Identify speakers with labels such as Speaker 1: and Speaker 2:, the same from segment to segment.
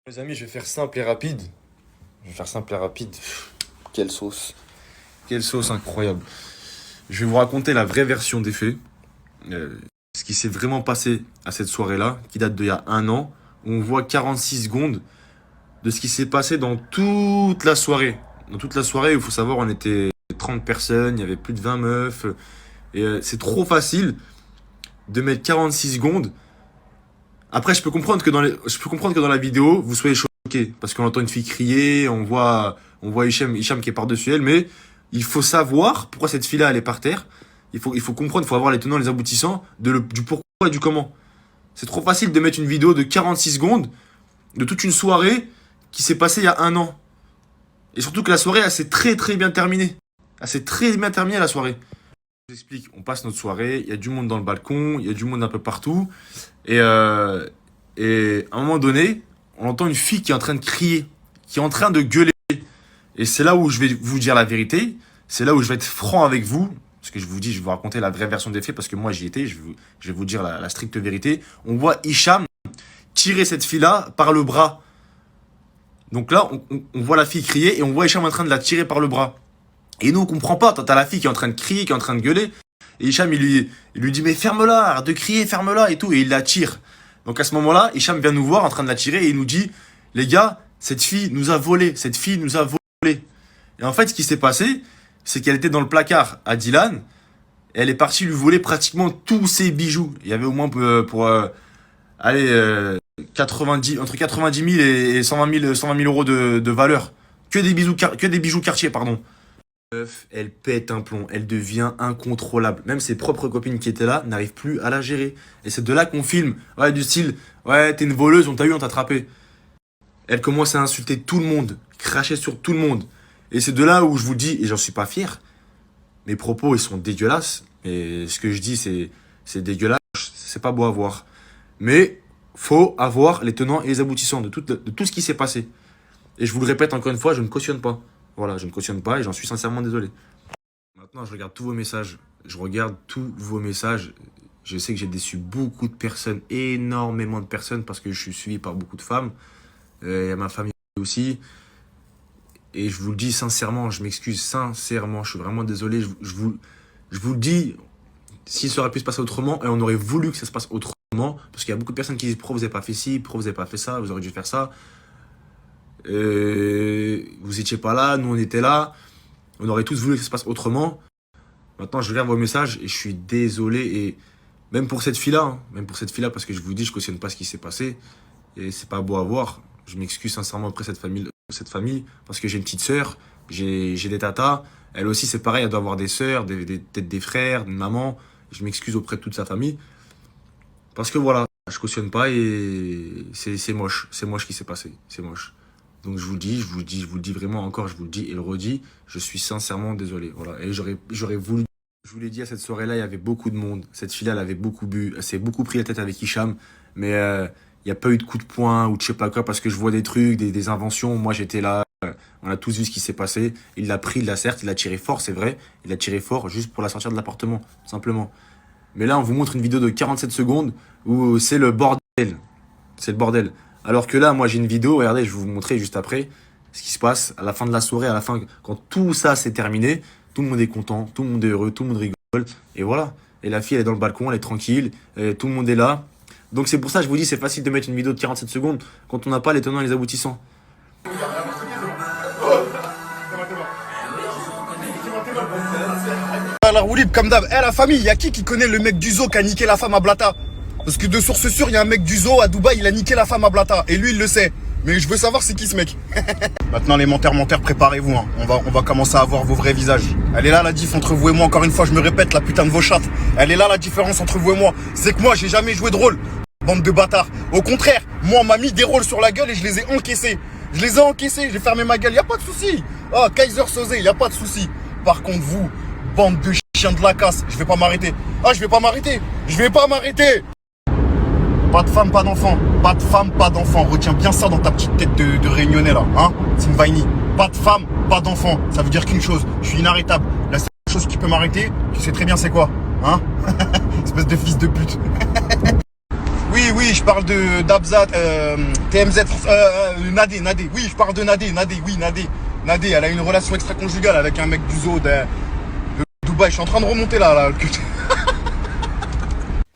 Speaker 1: Les amis, je vais faire simple et rapide. Je vais faire simple et rapide. Quelle sauce. Quelle sauce incroyable. Je vais vous raconter la vraie version des faits. Ce qui s'est vraiment passé à cette soirée-là, qui date d'il y a un an, où on voit 46 secondes de ce qui s'est passé dans toute la soirée. Dans toute la soirée, il faut savoir, on était 30 personnes, il y avait plus de 20 meufs. Et c'est trop facile de mettre 46 secondes. Après, je peux comprendre que dans la vidéo, vous soyez choqués. Parce qu'on entend une fille crier, on voit Hicham qui est par-dessus elle. Mais il faut savoir pourquoi cette fille-là, elle est par terre. Il faut comprendre, il faut avoir les tenants, les aboutissants du pourquoi et du comment. C'est trop facile de mettre une vidéo de 46 secondes de toute une soirée qui s'est passée il y a un an. Et surtout que la soirée, elle s'est très très bien terminée. Elle s'est très bien terminée la soirée. Je vous explique, on passe notre soirée, il y a du monde dans le balcon, il y a du monde un peu partout. Et à un moment donné, on entend une fille qui est en train de crier, qui est en train de gueuler. Et c'est là où je vais vous dire la vérité, c'est là où je vais être franc avec vous. Parce que je vous dis, je vais vous raconter la vraie version des faits, parce que moi j'y étais, je vais vous dire la stricte vérité. On voit Hicham tirer cette fille-là par le bras. Donc là, on voit la fille crier et on voit Hicham en train de la tirer par le bras. Et nous, on comprend pas. T'as la fille qui est en train de crier, qui est en train de gueuler. Et Hicham, il lui dit, mais ferme-la, arrête de crier, ferme-la et tout. Et il la tire. Donc à ce moment-là, Hicham vient nous voir en train de la tirer et il nous dit, les gars, cette fille nous a volé. Cette fille nous a volé. Et en fait, ce qui s'est passé, c'est qu'elle était dans le placard à Dylan. Et elle est partie lui voler pratiquement tous ses bijoux. Il y avait au moins entre 90 000 et 120 000 euros de valeur. Que des bijoux Cartier, pardon. Meuf, elle pète un plomb, elle devient incontrôlable. Même ses propres copines qui étaient là n'arrivent plus à la gérer. Et c'est de là qu'on filme. Ouais, du style, ouais, t'es une voleuse, on t'a eu, on t'a attrapé. Elle commence à insulter tout le monde, cracher sur tout le monde. Et c'est de là où je vous dis, et j'en suis pas fier, mes propos, ils sont dégueulasses. Et ce que je dis, c'est dégueulasse, c'est pas beau à voir. Mais faut avoir les tenants et les aboutissants de tout ce qui s'est passé. Et je vous le répète encore une fois, je ne cautionne pas. Voilà, je ne cautionne pas et j'en suis sincèrement désolé. Maintenant, je regarde tous vos messages. Je sais que j'ai déçu beaucoup de personnes, énormément de personnes, parce que je suis suivi par beaucoup de femmes. Il y a ma famille aussi. Et je vous le dis sincèrement, je m'excuse sincèrement, je suis vraiment désolé. Je vous le dis, si ça aurait pu se passer autrement, et on aurait voulu que ça se passe autrement, parce qu'il y a beaucoup de personnes qui disent, pourquoi vous n'avez pas fait ci, pourquoi vous n'avez pas fait ça, vous auriez dû faire ça. Vous étiez pas là, nous on était là, on aurait tous voulu que ça se passe autrement. Maintenant je regarde vos messages et je suis désolé, et même pour cette fille-là, parce que je vous dis, je cautionne pas ce qui s'est passé et c'est pas beau à voir. Je m'excuse sincèrement auprès de cette famille, parce que j'ai une petite sœur, j'ai des tatas, elle aussi c'est pareil, elle doit avoir des sœurs, peut-être des frères, une maman. Je m'excuse auprès de toute sa famille, parce que voilà, je cautionne pas et c'est moche ce qui s'est passé, c'est moche. Donc je vous le dis vraiment encore, je vous le dis et le redis, je suis sincèrement désolé. Voilà. Et j'aurais voulu. Je vous l'ai dit, à cette soirée-là, il y avait beaucoup de monde. Cette fille-là, elle avait beaucoup bu, elle s'est beaucoup pris la tête avec Hicham, mais il n'y a pas eu de coup de poing ou de je sais pas quoi, parce que je vois des trucs, des inventions. Moi, j'étais là, on a tous vu ce qui s'est passé. Il l'a pris, certes, il l'a tiré fort, c'est vrai. Il l'a tiré fort juste pour la sortir de l'appartement, tout simplement. Mais là, on vous montre une vidéo de 47 secondes où c'est le bordel. C'est le bordel. Alors que là, moi, j'ai une vidéo, regardez, je vais vous montrer juste après ce qui se passe à la fin de la soirée, à la fin, quand tout ça s'est terminé, tout le monde est content, tout le monde est heureux, tout le monde rigole, et voilà. Et la fille, elle est dans le balcon, elle est tranquille, et tout le monde est là. Donc c'est pour ça que je vous dis, c'est facile de mettre une vidéo de 47 secondes quand on n'a pas les tenants et les aboutissants.
Speaker 2: La roue libre comme d'hab. La famille, y a qui connaît le mec du zoo qui a niqué la femme à Blata? Parce que de source sûre, il y a un mec du zoo à Dubaï, il a niqué la femme à Blata. Et lui, il le sait. Mais je veux savoir c'est qui ce mec. Maintenant, les menteurs, préparez-vous. Hein. On va commencer à voir vos vrais visages. Elle est là la diff entre vous et moi. Encore une fois, je me répète, la putain de vos chattes. Elle est là la différence entre vous et moi. C'est que moi, j'ai jamais joué de rôle. Bande de bâtards. Au contraire, moi, on m'a mis des rôles sur la gueule et je les ai encaissés. J'ai fermé ma gueule, y a pas de souci. Ah, Kaiser Soze, y a pas de souci. Par contre, vous, bande de chiens de la casse, je vais pas m'arrêter. Je vais pas m'arrêter. Pas de femme, pas d'enfant. Pas de femme, pas d'enfant. Retiens bien ça dans ta petite tête de réunionnais là. Hein, Sinvaini. Pas de femme, pas d'enfant. Ça veut dire qu'une chose. Je suis inarrêtable. La seule chose qui peut m'arrêter, tu sais très bien c'est quoi. Hein. Espèce de fils de pute. Oui, oui, je parle de d'Abzat, TMZ, Nadé. Oui, je parle de Nadé. Nadé, elle a une relation extra-conjugale avec un mec du zoo de Dubaï. Je suis en train de remonter là.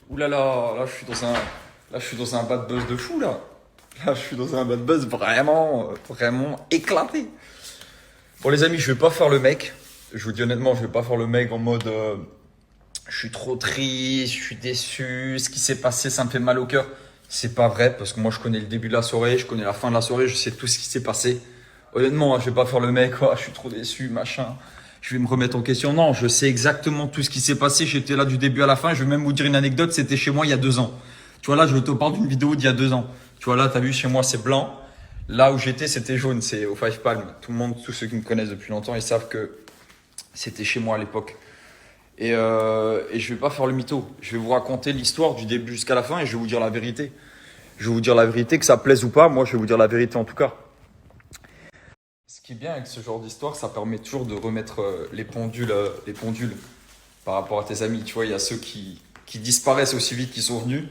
Speaker 3: Ouh là, je suis dans un bad buzz de fou là. Là, je suis dans un bad buzz vraiment éclaté. Bon les amis, je vais pas faire le mec. Je vous dis honnêtement, je vais pas faire le mec en mode je suis trop triste, je suis déçu, ce qui s'est passé, ça me fait mal au cœur. C'est pas vrai parce que moi je connais le début de la soirée, je connais la fin de la soirée, je sais tout ce qui s'est passé. Honnêtement, je vais pas faire le mec, oh, je suis trop déçu, machin. Je vais me remettre en question. Non, je sais exactement tout ce qui s'est passé. J'étais là du début à la fin. Je vais même vous dire une anecdote. C'était chez moi il y a 2 ans. Tu vois, là, je te parle d'une vidéo d'il y a 2 ans. Tu vois, là, t'as vu, chez moi, c'est blanc. Là où j'étais, c'était jaune. C'est au Five Palm. Tout le monde, tous ceux qui me connaissent depuis longtemps, ils savent que c'était chez moi à l'époque. Et je vais pas faire le mytho. Je vais vous raconter l'histoire du début jusqu'à la fin et je vais vous dire la vérité. Je vais vous dire la vérité, que ça plaise ou pas. Moi, je vais vous dire la vérité en tout cas. Ce qui est bien avec ce genre d'histoire, ça permet toujours de remettre les pendules par rapport à tes amis. Tu vois, il y a ceux qui disparaissent aussi vite qu'ils sont venus.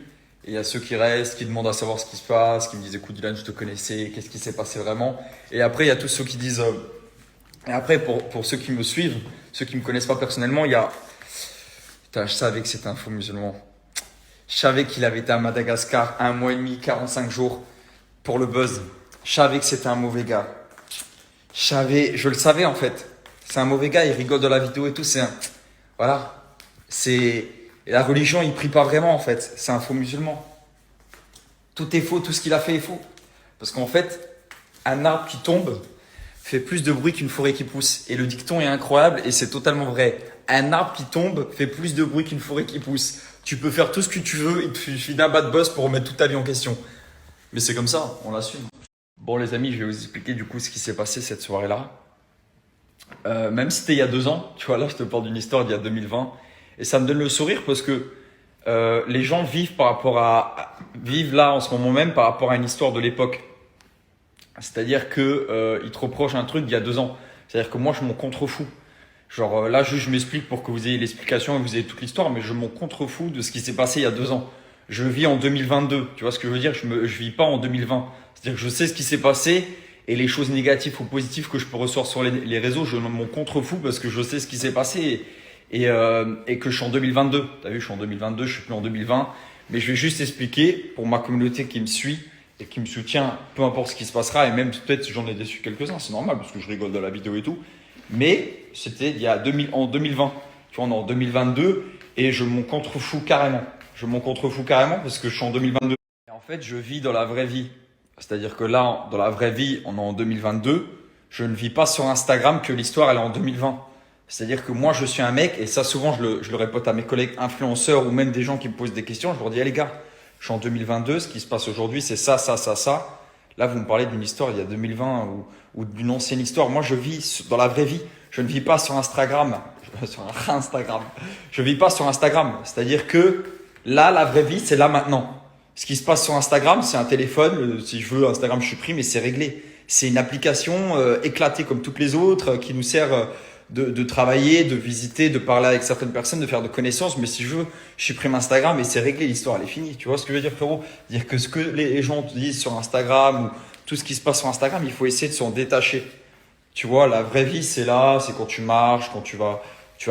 Speaker 3: Et il y a ceux qui restent, qui demandent à savoir ce qui se passe, qui me disent écoute Dylan, je te connaissais, qu'est-ce qui s'est passé vraiment. Et après, il y a tous ceux qui disent. Et après, pour ceux qui me suivent, ceux qui me connaissent pas personnellement, il y a. Putain, je savais que c'était un faux musulman. Je savais qu'il avait été à Madagascar 1 mois et demi, 45 jours pour le buzz. Je savais que c'était un mauvais gars. Je le savais en fait. C'est un mauvais gars, il rigole de la vidéo et tout. Voilà. Et la religion, il prie pas vraiment en fait. C'est un faux musulman. Tout est faux, tout ce qu'il a fait est faux. Parce qu'en fait, un arbre qui tombe fait plus de bruit qu'une forêt qui pousse. Et le dicton est incroyable et c'est totalement vrai. Un arbre qui tombe fait plus de bruit qu'une forêt qui pousse. Tu peux faire tout ce que tu veux, il te suffit d'un bad buzz pour remettre toute ta vie en question. Mais c'est comme ça, on l'assume. Bon les amis, je vais vous expliquer du coup ce qui s'est passé cette soirée-là. Même si c'était il y a 2 ans, tu vois, là je te parle d'une histoire d'il y a 2020. Et ça me donne le sourire parce que les gens vivent là en ce moment même par rapport à une histoire de l'époque. C'est-à-dire qu'ils te reprochent un truc d'il y a 2 ans. C'est-à-dire que moi je m'en contrefous. Genre là juste je m'explique pour que vous ayez l'explication et que vous ayez toute l'histoire, mais je m'en contrefous de ce qui s'est passé il y a 2 ans. Je vis en 2022, tu vois ce que je veux dire, je vis pas en 2020. C'est-à-dire que je sais ce qui s'est passé et les choses négatives ou positives que je peux recevoir sur les réseaux, je m'en contrefous parce que je sais ce qui s'est passé et que je suis en 2022. T'as vu, je suis en 2022, je suis plus en 2020. Mais je vais juste expliquer pour ma communauté qui me suit et qui me soutient, peu importe ce qui se passera, et même peut-être j'en ai déçu quelques-uns, c'est normal parce que je rigole de la vidéo et tout. Mais c'était en 2020. Tu vois, on est en 2022 et je m'en contrefous carrément. Je m'en contrefous carrément parce que je suis en 2022. Et en fait, je vis dans la vraie vie. C'est-à-dire que là, dans la vraie vie, on est en 2022. Je ne vis pas sur Instagram que l'histoire, elle est en 2020. C'est-à-dire que moi, je suis un mec, et ça, souvent, je le répète à mes collègues influenceurs ou même des gens qui me posent des questions. Je leur dis, les gars, je suis en 2022. Ce qui se passe aujourd'hui, c'est ça. Là, vous me parlez d'une histoire il y a 2020 ou d'une ancienne histoire. Moi, je vis dans la vraie vie. Je ne vis pas sur Instagram. Je vis pas sur Instagram. C'est-à-dire que là, la vraie vie, c'est là maintenant. Ce qui se passe sur Instagram, c'est un téléphone. Si je veux Instagram, je supprime et c'est réglé. C'est une application éclatée comme toutes les autres qui nous sert de travailler, de visiter, de parler avec certaines personnes, de faire de connaissances. Mais si je veux, je supprime Instagram et c'est réglé. L'histoire, elle est finie. Tu vois ce que je veux dire, frérot? Dire que ce que les gens te disent sur Instagram ou tout ce qui se passe sur Instagram, il faut essayer de s'en détacher. Tu vois, la vraie vie, c'est là. C'est quand tu marches, quand tu vas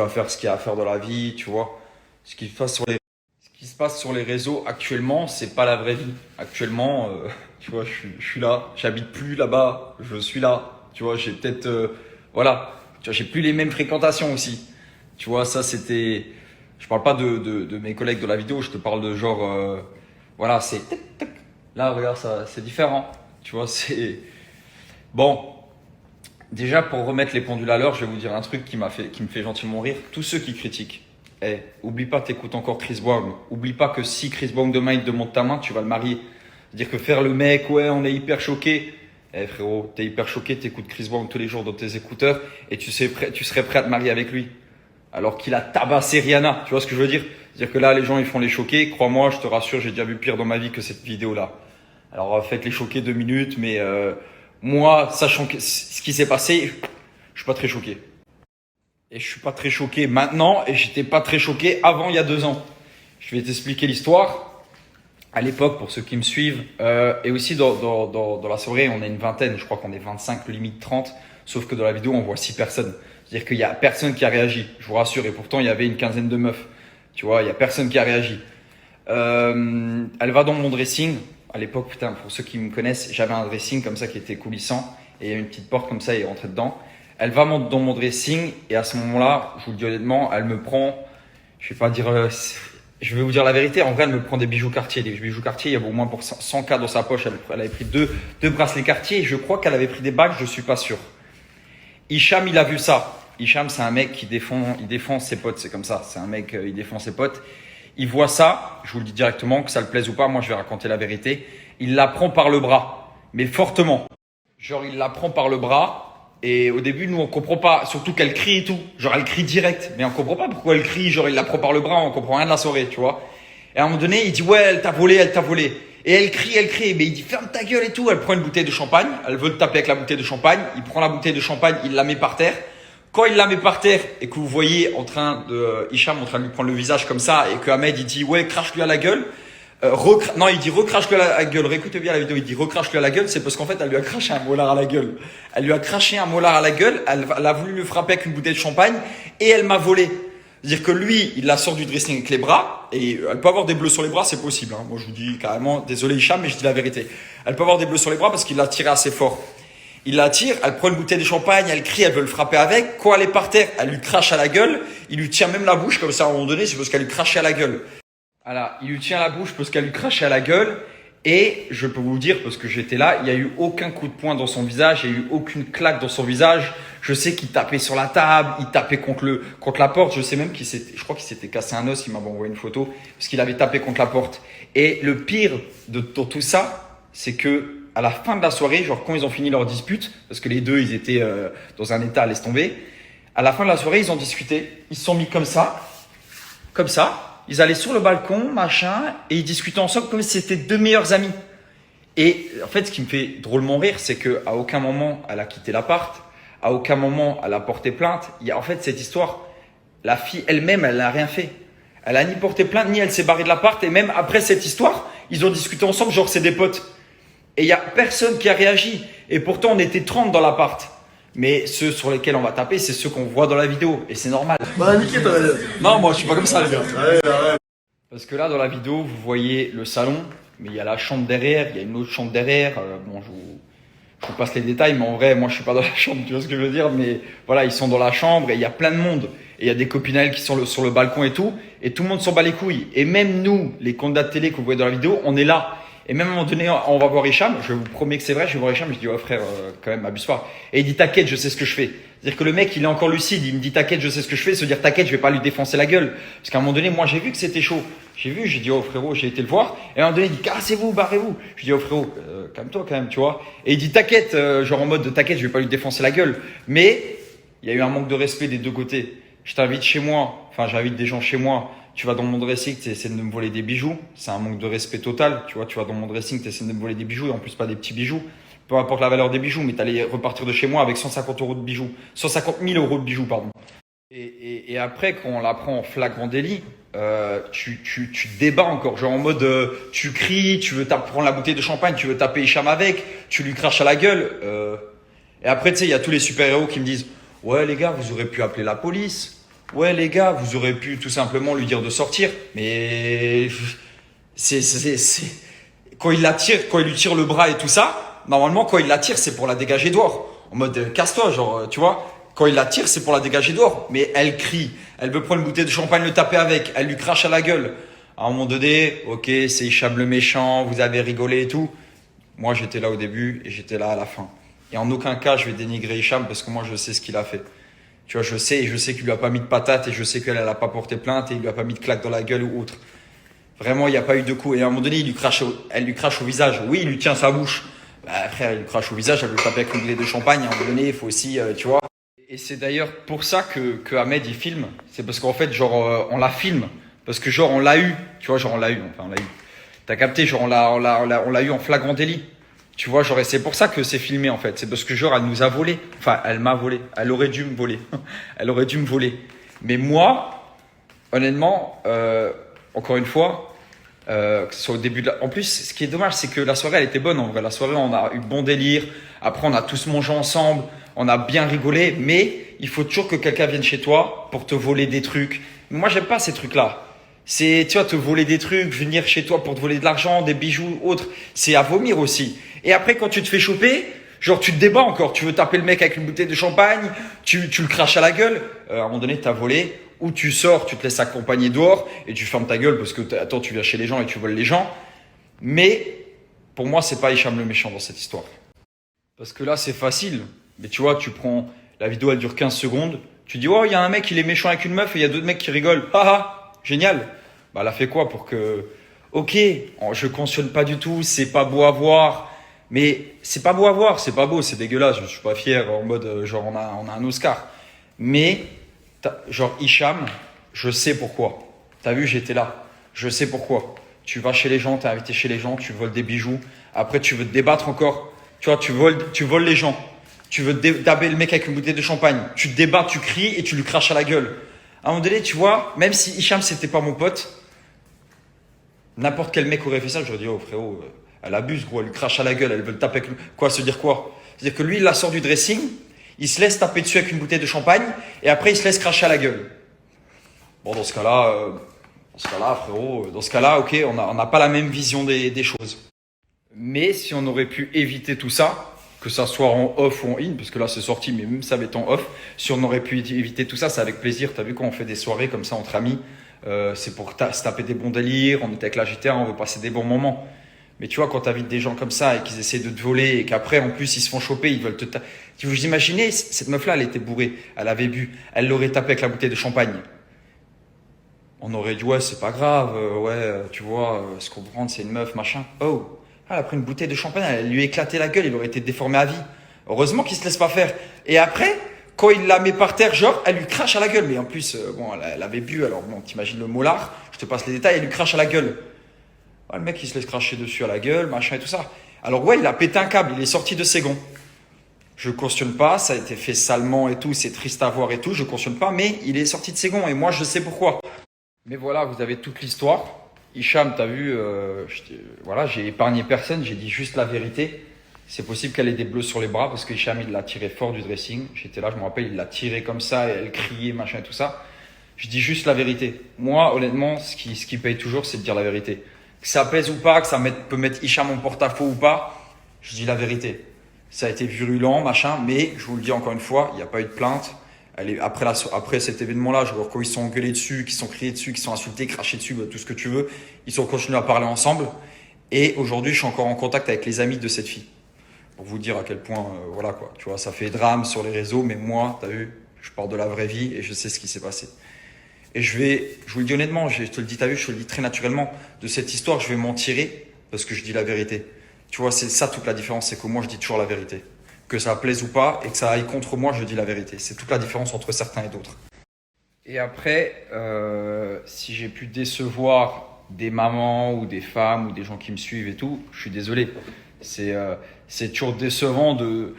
Speaker 3: faire ce qu'il y a à faire dans la vie. Tu vois, ce qui se passe sur les réseaux actuellement, c'est pas la vraie vie. Actuellement, tu vois, je suis là, j'habite plus là-bas, je suis là. Tu vois, j'ai peut-être, voilà, tu vois, j'ai plus les mêmes fréquentations aussi. Tu vois, ça c'était, je parle pas de mes collègues de la vidéo, je te parle de genre, voilà, c'est, là, regarde ça, c'est différent. Tu vois, c'est, bon. Déjà, pour remettre les pendules à l'heure, je vais vous dire un truc qui me fait gentiment rire. Tous ceux qui critiquent. Oublie pas, t'écoutes encore Chris Brown. Oublie pas que si Chris Brown demain il te demande ta main, tu vas le marier. C'est-à-dire que faire le mec, ouais, on est hyper choqué. Frérot, t'es hyper choqué, t'écoutes Chris Brown tous les jours dans tes écouteurs et tu serais prêt à te marier avec lui. Alors qu'il a tabassé Rihanna. Tu vois ce que je veux dire? C'est-à-dire que là, les gens, ils font les choqués. Crois-moi, je te rassure, j'ai déjà vu pire dans ma vie que cette vidéo-là. Alors, faites les choqués 2 minutes, mais moi, sachant ce qui s'est passé, je suis pas très choqué. Et je suis pas très choqué maintenant et j'étais pas très choqué avant il y a 2 ans. Je vais t'expliquer l'histoire. à l'époque, pour ceux qui me suivent, et aussi dans la soirée, on est une vingtaine, je crois qu'on est 25, limite 30, sauf que dans la vidéo, on voit 6 personnes. C'est-à-dire qu'il y a personne qui a réagi, je vous rassure, et pourtant, il y avait une quinzaine de meufs. Tu vois, il y a personne qui a réagi. Elle va dans mon dressing. À l'époque, putain, pour ceux qui me connaissent, j'avais un dressing comme ça qui était coulissant, et il y a une petite porte comme ça, et elle est rentrée dedans. Elle va dans mon dressing, et à ce moment-là, je vous le dis honnêtement, elle me prend, je vais pas dire... je vais vous dire la vérité, en vrai, elle me prend des bijoux Cartier. Des bijoux Cartier, il y avait au moins pour 100K dans sa poche. Elle avait pris deux bracelets Cartier et je crois qu'elle avait pris des bagues, je suis pas sûr. Hicham, il a vu ça. Hicham, c'est un mec qui défend ses potes, c'est comme ça. C'est un mec, il défend ses potes. Il voit ça, je vous le dis directement, que ça le plaise ou pas, moi je vais raconter la vérité. Il la prend par le bras, mais fortement. Genre, il la prend par le bras. Et au début, nous, on comprend pas, surtout qu'elle crie et tout. Genre, elle crie direct. Mais on comprend pas pourquoi elle crie. Genre, il la prend par le bras, on comprend rien de la soirée, tu vois. Et à un moment donné, il dit, ouais, elle t'a volé, elle t'a volé. Et elle crie. Mais il dit, ferme ta gueule et tout. Elle prend une bouteille de champagne. Elle veut te taper avec la bouteille de champagne. Il prend la bouteille de champagne, il la met par terre. Quand il la met par terre et que vous voyez Hicham en train de lui prendre le visage comme ça et que Ahmed, il dit, ouais, crache-lui à la gueule. Non, il dit recrache-lui à la gueule. Réécoutez bien la vidéo. Il dit recrache-lui à la gueule. C'est parce qu'en fait, elle lui a craché un molar à la gueule. Elle lui a craché un molar à la gueule. Elle a voulu le frapper avec une bouteille de champagne et elle m'a volé. C'est-à-dire que lui, il la sort du dressing avec les bras et elle peut avoir des bleus sur les bras, c'est possible. Hein. Moi, je vous dis carrément, désolé Hicham, mais je dis la vérité. Elle peut avoir des bleus sur les bras parce qu'il l'a tiré assez fort. Il la tire, elle prend une bouteille de champagne, elle crie, elle veut le frapper avec. Quand elle est par terre, elle lui crache à la gueule. Il lui tient même la bouche comme ça à un moment donné, c'est parce qu'elle lui crachait à la gueule. Voilà, il lui tient la bouche parce qu'elle lui crachait à la gueule. Et je peux vous dire, parce que j'étais là, il n'y a eu aucun coup de poing dans son visage, il n'y a eu aucune claque dans son visage. Je sais qu'il tapait sur la table, il tapait contre la porte. Je sais même je crois qu'il s'était cassé un os, il m'a envoyé une photo, parce qu'il avait tapé contre la porte. Et le pire de tout ça, c'est que à la fin de la soirée, genre quand ils ont fini leur dispute, parce que les deux, ils étaient dans un état, laisse tomber. À la fin de la soirée, ils ont discuté, ils se sont mis comme ça. Ils allaient sur le balcon, machin, et ils discutaient ensemble comme si c'était deux meilleurs amis. Et en fait, ce qui me fait drôlement rire, c'est qu'à aucun moment, elle a quitté l'appart. À aucun moment, elle a porté plainte. En fait, cette histoire, la fille elle-même, elle n'a rien fait. Elle a ni porté plainte, ni elle s'est barrée de l'appart. Et même après cette histoire, ils ont discuté ensemble, genre c'est des potes. Et il n'y a personne qui a réagi. Et pourtant, on était 30 dans l'appart. Mais ceux sur lesquels on va taper, c'est ceux qu'on voit dans la vidéo. Et c'est normal.
Speaker 4: Bah, niqué, toi.
Speaker 3: Non, moi, je suis pas comme ça, les gars.
Speaker 4: Ouais.
Speaker 3: Parce que là, dans la vidéo, vous voyez le salon, mais il y a la chambre derrière, il y a une autre chambre derrière. Bon, je vous passe les détails, mais en vrai, moi, je suis pas dans la chambre, tu vois ce que je veux dire. Mais voilà, ils sont dans la chambre et il y a plein de monde. Et il y a des copines à elles qui sont sur le balcon et tout. Et tout le monde s'en bat les couilles. Et même nous, les candidats de télé que vous voyez dans la vidéo, on est là. Et même à un moment donné, on va voir Hicham, je vous promets que c'est vrai, je vais voir Hicham, je dis, ouais frère, quand même, abuse pas. Et il dit, t'inquiète, je sais ce que je fais. C'est-à-dire que le mec, il est encore lucide, il me dit, t'inquiète, je sais ce que je fais, se dire, t'inquiète, je vais pas lui défoncer la gueule. Parce qu'à un moment donné, moi, j'ai vu que c'était chaud. J'ai dit, oh frérot, j'ai été le voir. Et à un moment donné, il dit, cassez-vous, barrez-vous. Je dis, oh frérot, calme-toi quand même, tu vois. Et il dit, t'inquiète, genre en mode, t'inquiète, je vais pas lui défoncer la gueule. Mais, il y a eu un manque de respect des deux côtés. Je t'invite chez moi, enfin, j'invite des gens chez moi. Tu vas dans mon dressing, tu essaies de me voler des bijoux. C'est un manque de respect total. Tu vois, tu vas dans mon dressing, tu essaies de me voler des bijoux. Et en plus, pas des petits bijoux. Peu importe la valeur des bijoux, mais tu allais repartir de chez moi avec 150 euros de bijoux. 150 000 euros de bijoux, pardon. Et après, quand on la prend en flagrant délit, tu débats encore. Genre en mode, tu cries, tu veux prendre la bouteille de champagne, tu veux taper Hicham avec, tu lui craches à la gueule. Et après, tu sais, il y a tous les super-héros qui me disent, ouais, les gars, vous aurez pu appeler la police. Ouais, les gars, vous aurez pu tout simplement lui dire de sortir. Mais quand il lui tire le bras et tout ça, normalement, quand il la tire, c'est pour la dégager dehors. En mode, casse-toi, genre, tu vois. Quand il la tire, c'est pour la dégager dehors. Mais elle crie. Elle veut prendre une bouteille de champagne, le taper avec. Elle lui crache à la gueule. À un moment donné, ok, c'est Hicham le méchant, vous avez rigolé et tout. Moi, j'étais là au début et j'étais là à la fin. Et en aucun cas, je vais dénigrer Hicham parce que moi, je sais ce qu'il a fait. Tu vois, je sais qu'il lui a pas mis de patate et je sais qu'elle a pas porté plainte et il lui a pas mis de claque dans la gueule ou autre. Vraiment, il n'y a pas eu de coup. Et à un moment donné, elle lui crache au visage. Oui, il lui tient sa bouche. Bah, frère, il lui crache au visage, elle lui tape avec une bouteille de champagne. À un moment donné, il faut aussi, tu vois. Et c'est d'ailleurs pour ça que Ahmed, il filme. C'est parce qu'en fait, genre, on la filme. Parce que genre, on l'a eu. Tu vois, genre, on l'a eu. T'as capté, genre, on l'a eu en flagrant délit. Tu vois, genre, et c'est pour ça que c'est filmé, en fait. C'est parce que, genre, elle nous a volé. Enfin, elle m'a volé. Elle aurait dû me voler. Elle aurait dû me voler. Mais moi, honnêtement, encore une fois, que ce soit au début de la... En plus, ce qui est dommage, c'est que la soirée, elle était bonne en vrai. La soirée, on a eu bon délire. Après, on a tous mangé ensemble. On a bien rigolé. Mais il faut toujours que quelqu'un vienne chez toi pour te voler des trucs. Moi, j'aime pas ces trucs-là. C'est, tu vois, te voler des trucs, venir chez toi pour te voler de l'argent, des bijoux, autres. C'est à vomir aussi. Et après, quand tu te fais choper, genre, tu te débats encore. Tu veux taper le mec avec une bouteille de champagne. Tu le craches à la gueule. À un moment donné, t'as volé. Ou tu sors, tu te laisses accompagner dehors et tu fermes ta gueule parce que attends, tu viens chez les gens et tu voles les gens. Mais pour moi, c'est pas Hicham le méchant dans cette histoire. Parce que là, c'est facile. Mais tu vois, tu prends la vidéo, elle dure 15 secondes. Tu dis, oh, il y a un mec, il est méchant avec une meuf et il y a d'autres mecs qui rigolent. Ah, génial. Bah, elle a fait quoi pour que. Ok, je cautionne pas du tout, c'est pas beau à voir. Mais c'est pas beau à voir, c'est pas beau, c'est dégueulasse. Je suis pas fier en mode genre on a un Oscar. Mais genre Hicham, je sais pourquoi. T'as vu, j'étais là. Je sais pourquoi. Tu vas chez les gens, t'es invité chez les gens, tu voles des bijoux. Après, tu veux te débattre encore. Tu vois, tu voles les gens. Tu veux daber le mec avec une bouteille de champagne. Tu te débats, tu cries et tu lui craches à la gueule. À un moment donné, tu vois, même si Hicham c'était pas mon pote, n'importe quel mec aurait fait ça, j'aurais dit, oh frérot, elle abuse, gros, elle lui crache à la gueule, elle veut le taper avec quoi, se dire quoi? C'est-à-dire que lui, il la sort du dressing, il se laisse taper dessus avec une bouteille de champagne et après il se laisse cracher à la gueule. Bon, dans ce cas-là, frérot, dans ce cas-là, ok, on n'a pas la même vision des choses. Mais si on aurait pu éviter tout ça, que ça soit en off ou en in, parce que là c'est sorti, mais même ça va être en off, si on aurait pu éviter tout ça, c'est avec plaisir. T'as vu quand on fait des soirées comme ça entre amis, c'est pour se taper des bons délires, on était avec la GTA, on veut passer des bons moments. Mais tu vois, quand t'invites des gens comme ça et qu'ils essaient de te voler et qu'après, en plus, ils se font choper, ils veulent te taper. Vous imaginez, cette meuf-là, elle était bourrée, elle avait bu, elle l'aurait tapé avec la bouteille de champagne. On aurait dit, ouais, c'est pas grave, tu vois, se comprendre, c'est une meuf, machin. Oh, elle a pris une bouteille de champagne, elle lui a éclaté la gueule, il aurait été déformé à vie. Heureusement qu'il se laisse pas faire. Et après, quand il la met par terre, genre, elle lui crache à la gueule. Mais en plus, bon, elle avait bu, alors bon, t'imagines le molar, je te passe les détails, elle lui crache à la gueule. Ouais, le mec, il se laisse cracher dessus à la gueule, machin et tout ça. Alors ouais, il a pété un câble, il est sorti de ses gonds. Je cautionne pas, ça a été fait salement et tout, c'est triste à voir et tout, je cautionne pas, mais il est sorti de ses gonds et moi, je sais pourquoi. Mais voilà, vous avez toute l'histoire. Hicham, t'as vu, voilà, j'ai épargné personne, j'ai dit juste la vérité. C'est possible qu'elle ait des bleus sur les bras parce que Hicham, il l'a tiré fort du dressing. J'étais là, je me rappelle, il l'a tiré comme ça et elle criait, machin et tout ça. Je dis juste la vérité. Moi, honnêtement, ce qui paye toujours, c'est de dire la vérité. Que ça pèse ou pas, que ça peut mettre Hicham en porte-à-faux ou pas, je dis la vérité. Ça a été virulent, machin, mais je vous le dis encore une fois, il n'y a pas eu de plainte. Après cet événement-là, je vois quand ils sont engueulés dessus, qu'ils sont criés dessus, qu'ils sont insultés, crachés dessus, tout ce que tu veux. Ils ont continué à parler ensemble. Et aujourd'hui, je suis encore en contact avec les amis de cette fille. Pour vous dire à quel point, voilà quoi. Tu vois, ça fait drame sur les réseaux, mais moi, t'as vu, je parle de la vraie vie et je sais ce qui s'est passé. Et je vous le dis honnêtement, je te le dis, t'as vu, je te le dis très naturellement. De cette histoire, je vais m'en tirer parce que je dis la vérité. Tu vois, c'est ça toute la différence, c'est que moi, je dis toujours la vérité. Que ça plaise ou pas et que ça aille contre moi, je dis la vérité. C'est toute la différence entre certains et d'autres. Et après, si j'ai pu décevoir des mamans ou des femmes ou des gens qui me suivent et tout, je suis désolé. C'est toujours décevant de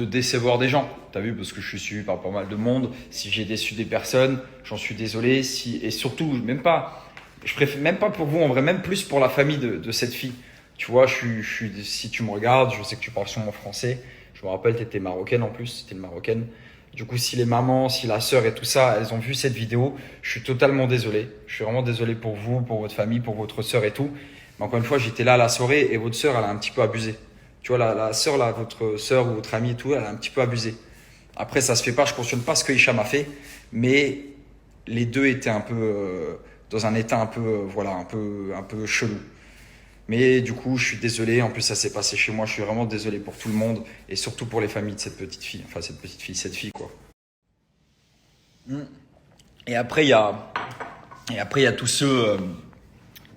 Speaker 3: décevoir des gens. T'as vu, parce que je suis suivi par pas mal de monde. Si j'ai déçu des personnes, j'en suis désolé. Et surtout, je préfère même pas pour vous, en vrai, même plus pour la famille de cette fille. Tu vois, si tu me regardes, je sais que tu parles sûrement français. Je me rappelle, tu étais marocaine en plus, tu étais une marocaine. Du coup, si les mamans, si la sœur et tout ça, elles ont vu cette vidéo, je suis totalement désolé. Je suis vraiment désolé pour vous, pour votre famille, pour votre sœur et tout. Mais encore une fois, j'étais là à la soirée et votre sœur, elle a un petit peu abusé. Tu vois, la sœur, là, votre sœur ou votre amie et tout, elle a un petit peu abusé. Après, ça se fait pas, je cautionne pas ce que Hicham a fait, mais les deux étaient un peu dans un état un peu chelou. Mais du coup, je suis désolé. En plus, ça s'est passé chez moi. Je suis vraiment désolé pour tout le monde et surtout pour les familles de cette petite fille. Enfin, cette fille, quoi. Et après, il y a tous ceux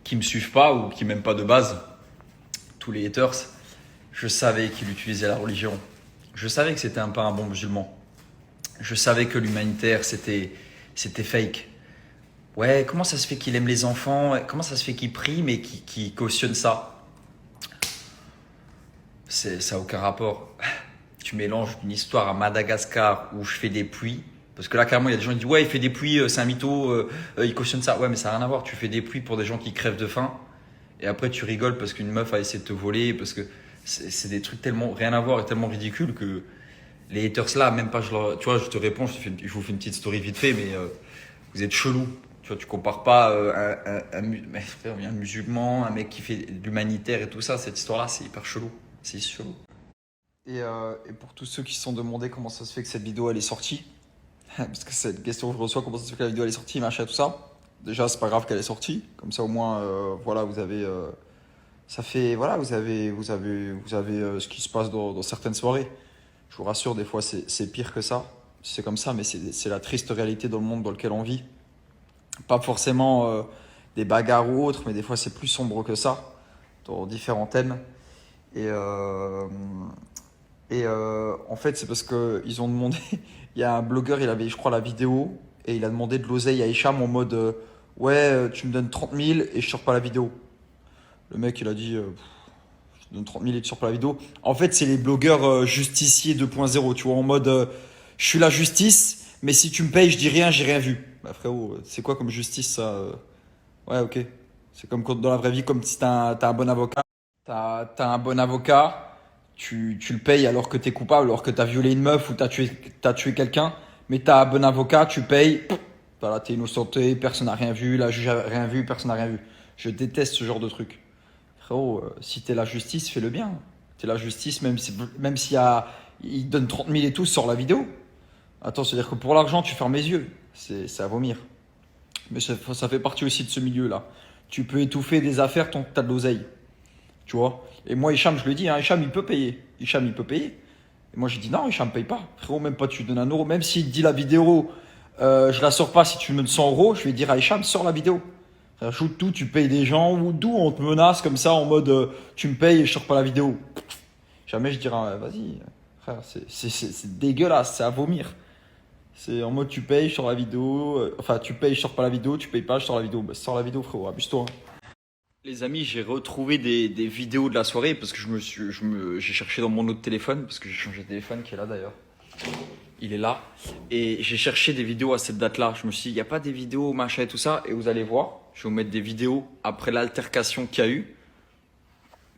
Speaker 3: qui me suivent pas ou qui m'aiment pas de base. Tous les haters. Je savais qu'il utilisait la religion. Je savais que c'était pas un bon musulman. Je savais que l'humanitaire, c'était fake. Ouais, comment ça se fait qu'il aime les enfants? Comment ça se fait qu'il prie mais qu'il cautionne ça? Ça n'a aucun rapport. Tu mélanges une histoire à Madagascar où je fais des pluies Parce que là, carrément, il y a des gens qui disent ouais, il fait des pluies, c'est un mytho, il cautionne ça. Ouais, mais ça n'a rien à voir. Tu fais des pluies pour des gens qui crèvent de faim. Et après, tu rigoles parce qu'une meuf a essayé de te voler. Parce que c'est des trucs tellement rien à voir et tellement ridicules que les haters là, même pas, tu vois, je te réponds, je vous fais une petite story vite fait, mais vous êtes chelou. Tu vois, tu compares pas mais frère, un musulman, un mec qui fait de l'humanitaire et tout ça. Cette histoire-là, c'est hyper chelou. C'est chelou. Et pour tous ceux qui se sont demandé comment ça se fait que cette vidéo elle est sortie, parce que c'est une question que je reçois, comment ça se fait que la vidéo elle est sortie, machin, tout ça. Déjà, c'est pas grave qu'elle est sortie, comme ça au moins, voilà, vous avez, ça fait, voilà, vous avez ce qui se passe dans certaines soirées. Je vous rassure, des fois c'est pire que ça. C'est comme ça, mais c'est la triste réalité dans le monde dans lequel on vit. Pas forcément des bagarres ou autres, mais des fois c'est plus sombre que ça, dans différents thèmes. Et en fait, c'est parce qu'ils ont demandé. Il y a un blogueur, il avait, je crois, la vidéo, et il a demandé de l'oseille à Hicham en mode ouais, tu me donnes 30 000 et je sors pas la vidéo. Le mec, il a dit je te donne 30 000 et tu sors pas la vidéo. En fait, c'est les blogueurs justiciers 2.0, tu vois, en mode je suis la justice, mais si tu me payes, je dis rien, j'ai rien vu. Bah frérot, c'est quoi comme justice ça Ouais, ok. C'est comme dans la vraie vie, comme si t'as un bon avocat. T'as un bon avocat, tu le payes alors que t'es coupable, alors que t'as violé une meuf ou t'as tué quelqu'un, mais t'as un bon avocat, tu payes, voilà, t'es innocenté, personne n'a rien vu, la juge a rien vu, personne n'a rien vu. Je déteste ce genre de truc. Frérot, si t'es la justice, fais-le bien. T'es la justice, même si il donne 30 000 et tout, sors la vidéo. Attends, c'est-à-dire que pour l'argent, tu fermes les yeux. C'est à vomir. Mais ça fait partie aussi de ce milieu-là. Tu peux étouffer des affaires tant que t'as de l'oseille. Tu vois. Et moi, Hicham, je le dis, hein, Hicham, il peut payer. Hicham, il peut payer. Et moi, j'ai dit non, Hicham, paye pas. Frérot, même pas, tu donnes 1 euro. Même s'il te dit la vidéo, je la sors pas si tu me donnes 100 euros, je vais dire à Hicham, sors la vidéo. Rajoute tout, tu payes des gens, ou d'où on te menace comme ça, en mode tu me payes et je sors pas la vidéo. Jamais je dirais, vas-y, frère, c'est dégueulasse, c'est à vomir. C'est en mode tu payes, je sors la vidéo. Enfin, tu payes, je sors pas la vidéo. Tu payes pas, je sors la vidéo. Bah, sors la vidéo, frérot, abuse-toi. Les amis, j'ai retrouvé des vidéos de la soirée parce que j'ai cherché dans mon autre téléphone, parce que j'ai changé de téléphone qui est là d'ailleurs. Il est là. Et j'ai cherché des vidéos à cette date-là. Je me suis dit, il n'y a pas des vidéos, machin et tout ça. Et vous allez voir, je vais vous mettre des vidéos après l'altercation qu'il y a eu.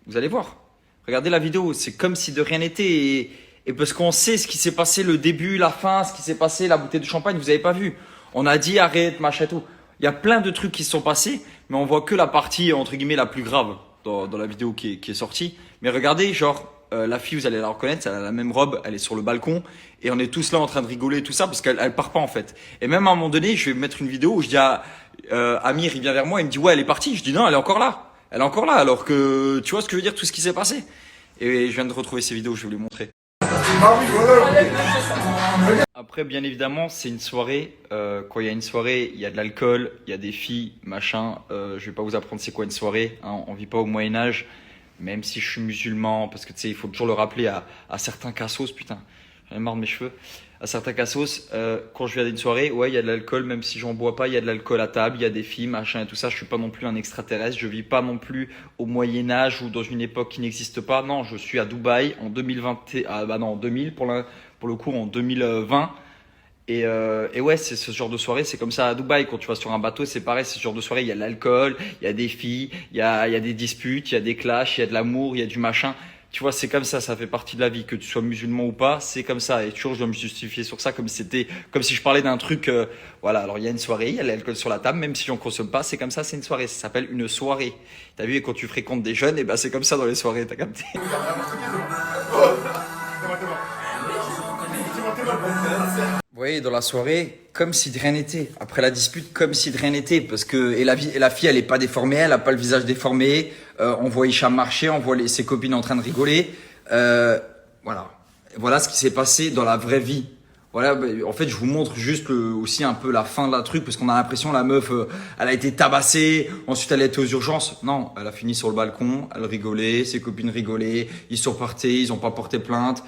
Speaker 3: Vous allez voir. Regardez la vidéo, c'est comme si de rien n'était. Et parce qu'on sait ce qui s'est passé, le début, la fin, ce qui s'est passé, la bouteille de champagne, vous n'avez pas vu. On a dit arrête, machin et tout. Il y a plein de trucs qui se sont passés, mais on voit que la partie, entre guillemets, la plus grave dans la vidéo qui est sortie. Mais regardez, genre, la fille, vous allez la reconnaître, elle a la même robe, elle est sur le balcon, et on est tous là en train de rigoler et tout ça, parce qu'elle part pas en fait. Et même à un moment donné, je vais mettre une vidéo où je dis à Amir, il vient vers moi, il me dit ouais, elle est partie. Je dis non, elle est encore là. Elle est encore là, alors que tu vois ce que je veux dire, tout ce qui s'est passé. Et je viens de retrouver ces vidéos, je vais vous les montrer. Après, bien évidemment, c'est une soirée. Quand il y a une soirée, il y a de l'alcool, il y a des filles, machin. Je vais pas vous apprendre c'est quoi une soirée. Hein, on vit pas au Moyen-Âge, même si je suis musulman, parce que tu sais, il faut toujours le rappeler à certains cassos, putain, j'en ai marre de mes cheveux. À certains cassos, quand je vais à une soirée, ouais, il y a de l'alcool, même si j'en bois pas, il y a de l'alcool à table, il y a des filles, machin et tout ça. Je suis pas non plus un extraterrestre, je vis pas non plus au Moyen-Âge ou dans une époque qui n'existe pas. Non, je suis à Dubaï en 2020, en 2000 pour le coup, en 2020. Et ouais, c'est ce genre de soirée, c'est comme ça à Dubaï. Quand tu vas sur un bateau, c'est pareil, c'est ce genre de soirée. Il y a de l'alcool, il y a des filles, il y a des disputes, il y a des clashs, il y a de l'amour, il y a du machin. Tu vois, c'est comme ça fait partie de la vie. Que tu sois musulman ou pas, c'est comme ça. Et toujours, je dois me justifier sur ça comme si je parlais d'un truc. Voilà, alors il y a une soirée, il y a de l'alcool sur la table, même si j'en consomme pas, c'est comme ça, c'est une soirée. Ça s'appelle une soirée. T'as vu, et quand tu fréquentes des jeunes, et ben c'est comme ça dans les soirées, t'as capté. Vous voyez, dans la soirée, comme si de rien n'était. Après la dispute, comme si de rien n'était. Parce que, et la fille, elle est pas déformée, elle a pas le visage déformé. On voit Hicham marcher, on voit ses copines en train de rigoler. Voilà. Voilà ce qui s'est passé dans la vraie vie. Voilà, en fait, je vous montre juste aussi un peu la fin de la truc, parce qu'on a l'impression la meuf, elle a été tabassée, ensuite elle a été aux urgences. Non, elle a fini sur le balcon, elle rigolait, ses copines rigolaient, ils sont repartis, ils ont pas porté plainte.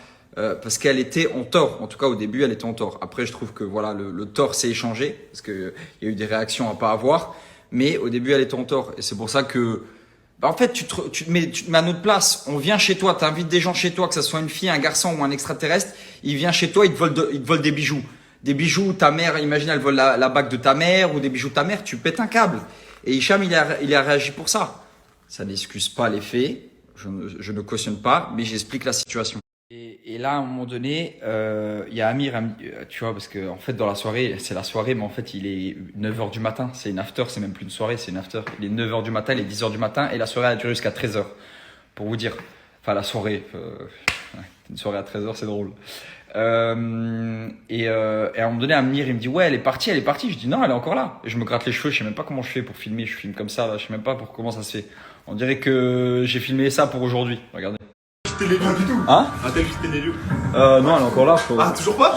Speaker 3: Parce qu'elle était en tort. En tout cas, au début, elle était en tort. Après, je trouve que voilà, le tort s'est échangé parce que il y a eu des réactions à pas avoir. Mais au début, elle était en tort. Et c'est pour ça que, en fait, tu te mets à notre place. On vient chez toi, t'invites des gens chez toi, que ça soit une fille, un garçon ou un extraterrestre. Il vient chez toi, il te vole des bijoux. Des bijoux, ta mère, imagine, elle vole la bague de ta mère ou des bijoux de ta mère, tu pètes un câble. Et Hicham, il a réagi pour ça. Ça n'excuse pas les faits, je ne cautionne pas, mais j'explique la situation. Et là, à un moment donné, il y a Amir, tu vois, parce que en fait, dans la soirée, c'est la soirée, mais en fait, il est 9h du matin. C'est une after, c'est même plus une soirée, c'est une after. Il est 9h du matin, il est 10h du matin, et la soirée a duré jusqu'à 13h. Pour vous dire. Enfin, la soirée. Ouais, une soirée à 13h, c'est drôle. Et à un moment donné, Amir, il me dit, ouais, elle est partie. Je dis, non, elle est encore là. Et je me gratte les cheveux, je sais même pas comment je fais pour filmer. Je filme comme ça, là, je sais même pas pour comment ça se fait. On dirait que j'ai filmé ça pour aujourd'hui. Regardez.
Speaker 2: Pas du tout.
Speaker 3: Hein?
Speaker 2: A-t-elle visité les lieux?
Speaker 3: Non, elle est encore là, je crois.
Speaker 2: Ah, toujours pas?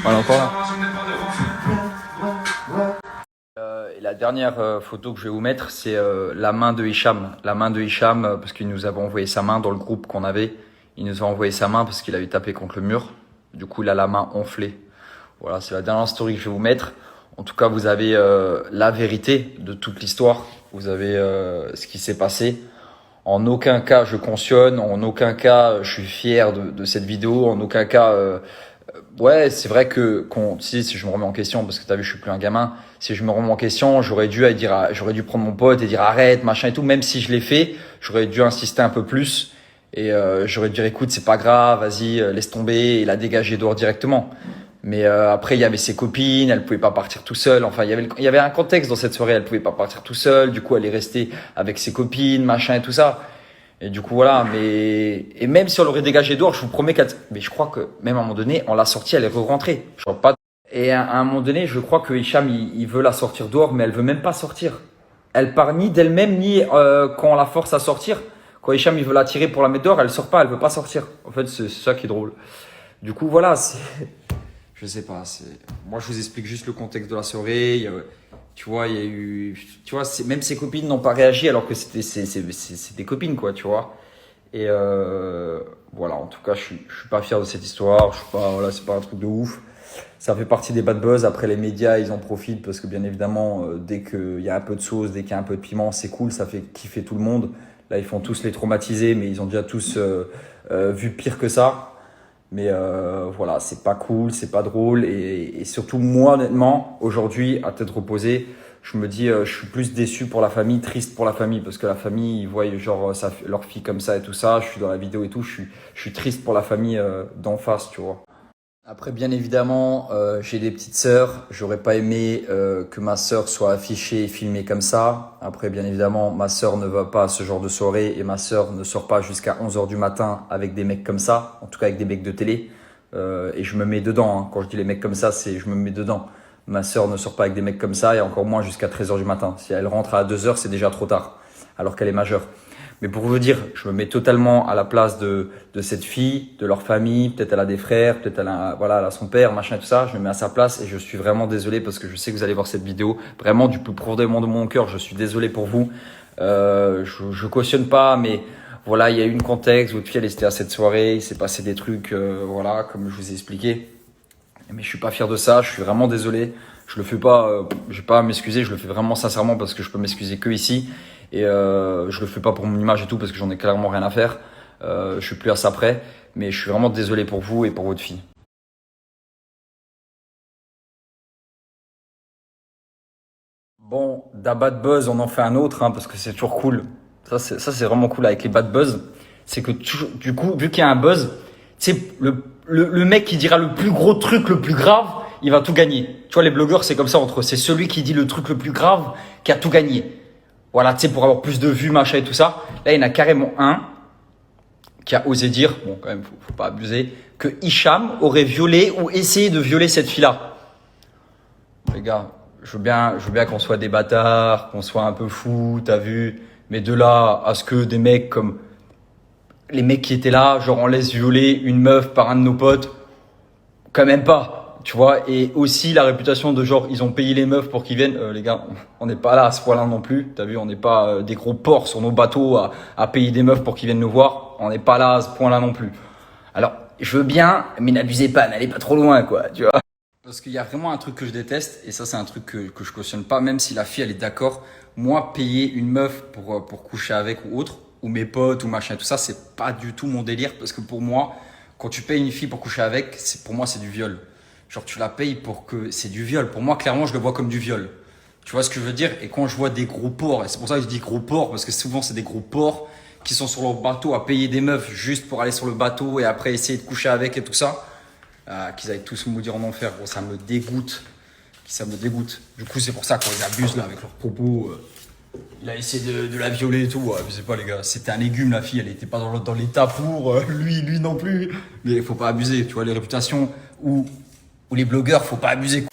Speaker 3: Elle est encore là. Et la dernière photo que je vais vous mettre, c'est la main de Hicham. La main de Hicham, parce qu'il nous avait envoyé sa main dans le groupe qu'on avait. Il nous a envoyé sa main parce qu'il avait tapé contre le mur. Du coup, il a la main enflée. Voilà, c'est la dernière story que je vais vous mettre. En tout cas, vous avez la vérité de toute l'histoire. Vous avez ce qui s'est passé. En aucun cas, je cautionne. En aucun cas, je suis fier de cette vidéo. En aucun cas... ouais, c'est vrai que si je me remets en question, parce que t'as vu, je suis plus un gamin. Si je me remets en question, j'aurais dû prendre mon pote et dire arrête, machin et tout. Même si je l'ai fait, j'aurais dû insister un peu plus et j'aurais dû dire écoute, c'est pas grave, vas-y, laisse tomber et la dégager dehors directement. Mais après, il y avait ses copines, elle pouvait pas partir tout seule. Enfin, il y avait un contexte dans cette soirée, elle pouvait pas partir tout seule. Du coup, elle est restée avec ses copines, machin et tout ça. Et du coup, voilà, et même si on l'aurait dégagé dehors, je vous promets mais je crois que même à un moment donné, en la sortie, elle est re-rentrée. Je vois pas. Et à un moment donné, je crois que Hicham, il veut la sortir dehors, mais elle veut même pas sortir. Elle part ni d'elle-même, ni quand on la force à sortir. Quand Hicham, il veut la tirer pour la mettre dehors, elle sort pas, elle veut pas sortir. En fait, c'est ça qui est drôle. Du coup, voilà, je sais pas, moi, je vous explique juste le contexte de la soirée. Tu vois, il y a eu, tu vois, même ses copines n'ont pas réagi alors que c'est des copines, quoi, tu vois. Et voilà, en tout cas, je suis pas fier de cette histoire. Je suis pas, voilà, c'est pas un truc de ouf. Ça fait partie des bad buzz. Après, les médias, ils en profitent parce que bien évidemment, dès qu'il y a un peu de sauce, dès qu'il y a un peu de piment, c'est cool, ça fait kiffer tout le monde. Là, ils font tous les traumatiser, mais ils ont déjà tous vu pire que ça. Mais voilà, c'est pas cool, c'est pas drôle. Et surtout, moi, honnêtement, aujourd'hui, à tête reposée, je me dis, je suis plus déçu pour la famille, triste pour la famille. Parce que la famille, ils voient genre leur fille comme ça et tout ça. Je suis dans la vidéo et tout. Je suis triste pour la famille d'en face, tu vois. Après, bien évidemment, j'ai des petites sœurs. J'aurais pas aimé que ma sœur soit affichée et filmée comme ça. Après, bien évidemment, ma sœur ne va pas à ce genre de soirée et ma sœur ne sort pas jusqu'à 11h du matin avec des mecs comme ça, en tout cas avec des mecs de télé. Et je me mets dedans, hein. Quand je dis les mecs comme ça, c'est je me mets dedans. Ma sœur ne sort pas avec des mecs comme ça et encore moins jusqu'à 13h du matin. Si elle rentre à 2h, c'est déjà trop tard, alors qu'elle est majeure. Mais pour vous dire, je me mets totalement à la place de cette fille, de leur famille. Peut-être elle a des frères, peut-être elle a son père, machin, tout ça. Je me mets à sa place et je suis vraiment désolé parce que je sais que vous allez voir cette vidéo. Vraiment, du plus profondément de mon cœur, je suis désolé pour vous. Je cautionne pas, mais voilà, il y a eu une contexte. Votre fille, elle était à cette soirée. Il s'est passé des trucs, voilà, comme je vous ai expliqué. Mais je suis pas fier de ça. Je suis vraiment désolé. Je le fais pas, je vais pas à m'excuser. Je le fais vraiment sincèrement parce que je peux m'excuser que ici. Et je le fais pas pour mon image et tout parce que j'en ai clairement rien à faire. Je suis plus à ça près, mais je suis vraiment désolé pour vous et pour votre fille. Bon, d'un bad buzz, on en fait un autre hein, parce que c'est toujours cool. Ça c'est vraiment cool avec les bad buzz. C'est que du coup, vu qu'il y a un buzz, tu sais, le mec qui dira le plus gros truc, le plus grave, il va tout gagner. Tu vois, les blogueurs, c'est comme ça entre eux. C'est celui qui dit le truc le plus grave qui a tout gagné. Voilà, tu sais, pour avoir plus de vues, machin et tout ça. Là, il y en a carrément un qui a osé dire, bon, quand même, faut pas abuser, que Hicham aurait violé ou essayé de violer cette fille-là. Les gars, je veux bien qu'on soit des bâtards, qu'on soit un peu fous, t'as vu. Mais de là à ce que des mecs comme les mecs qui étaient là, genre on laisse violer une meuf par un de nos potes, quand même pas. Tu vois, et aussi la réputation de genre, ils ont payé les meufs pour qu'ils viennent. Les gars, on n'est pas là à ce point-là non plus. T'as vu, on n'est pas des gros porcs sur nos bateaux à payer des meufs pour qu'ils viennent nous voir. On n'est pas là à ce point-là non plus. Alors, je veux bien, mais n'abusez pas, n'allez pas trop loin, quoi, tu vois. Parce qu'il y a vraiment un truc que je déteste, et ça, c'est un truc que je cautionne pas, même si la fille, elle est d'accord. Moi, payer une meuf pour coucher avec ou autre, ou mes potes ou machin, tout ça, c'est pas du tout mon délire. Parce que pour moi, quand tu payes une fille pour coucher avec, pour moi, c'est du viol.
Speaker 4: Genre, tu la payes pour que c'est du viol. Pour moi, clairement, je le vois comme du viol. Tu vois ce que je veux dire? Et quand je vois des gros porcs, et c'est pour ça que je dis gros porcs, parce que souvent, c'est des gros porcs qui sont sur leur bateau à payer des meufs juste pour aller sur le bateau et après essayer de coucher avec et tout ça, qu'ils aillent tous maudire en enfer, gros, ça me dégoûte. Ça me dégoûte. Du coup, c'est pour ça qu'ils abusent là avec leurs propos. Il a essayé de la violer et tout. Ouais, je sais pas, les gars. C'était un légume, la fille. Elle était pas dans l'état pour. Lui non plus. Mais il faut pas abuser. Tu vois, les réputations ou les blogueurs, faut pas abuser.